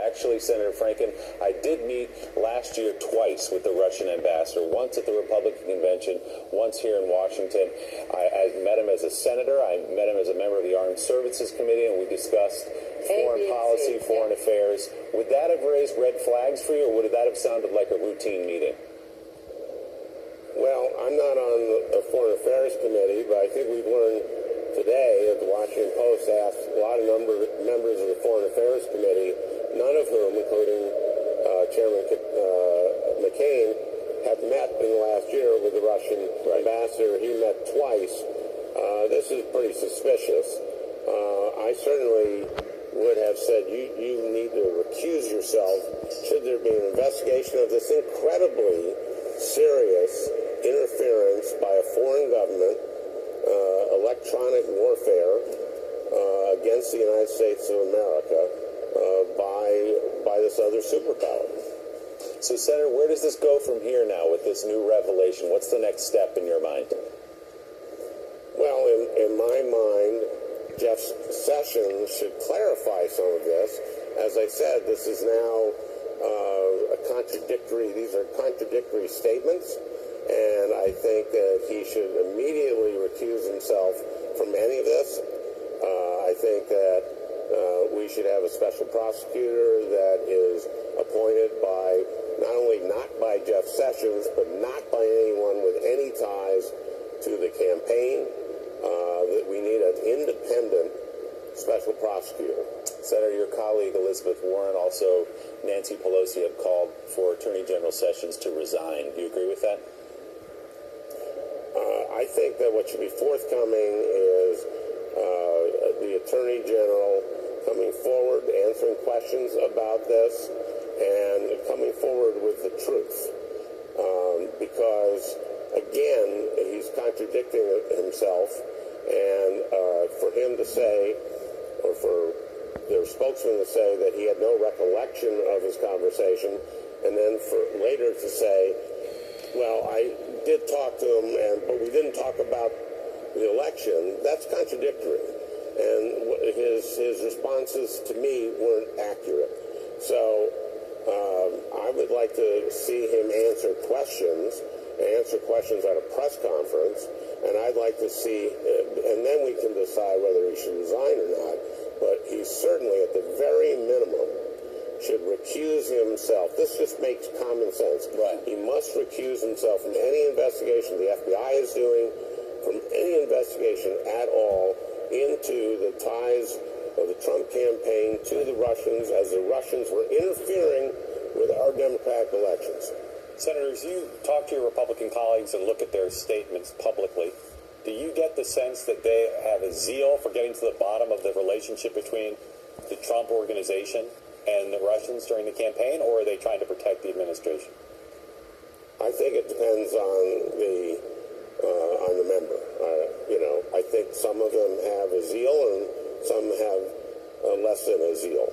Actually, Senator Franken, I did meet last year twice with the Russian ambassador, once at the Republican convention, once here in Washington. I met him as a senator. I met him as a member of the Armed Services Committee, and we discussed foreign policy, foreign affairs. Would that have raised red flags for you, or would that have sounded like a routine meeting? Well, I'm not on the Foreign Affairs Committee, but I think we've learned today that the Washington Post asked a lot of members of the Foreign Affairs Committee, none of whom, including Chairman McCain, have met in the last year with the Russian ambassador. He met twice. This is pretty suspicious. I certainly would have said you need to recuse yourself should there be an investigation of this incredibly serious interference by a foreign government, electronic warfare against the United States of America by this other superpower. So, Senator, where does this go from here now with this new revelation? What's the next step in your mind? Well, in my mind, Jeff Sessions should clarify some of this. As I said, this is now these are contradictory statements, and I think that he should immediately recuse himself from any of this. I think that we should have a special prosecutor that is appointed by not by Jeff Sessions, but not by anyone with any ties to the campaign. That we need an independent special prosecutor. Senator, your colleague Elizabeth Warren, also Nancy Pelosi, have called for Attorney General Sessions to resign. Do you agree with that? I think that what should be forthcoming is the Attorney General coming forward, answering questions about this, and coming forward with the truth. Because, again, he's contradicting himself, and for him to say, or for their spokesman to say that he had no recollection of his conversation, and then for later to say, well, I did talk to him, but we didn't talk about the election, that's contradictory. And his responses to me weren't accurate. So I would like to see him answer questions at a press conference, and I'd like to see, and then we can decide whether he should resign or not. But he certainly, at the very minimum, should recuse himself. This just makes common sense. Right. He must recuse himself from any investigation the FBI is doing, from any investigation at all into the ties of the Trump campaign to the Russians, as the Russians were interfering with our democratic elections. Senators, you talk to your Republican colleagues and look at their statements publicly. Do you get the sense that they have a zeal for getting to the bottom of the relationship between the Trump organization and the Russians during the campaign, or are they trying to protect the administration? I think it depends on the member. I think some of them have a zeal and some have less than a zeal.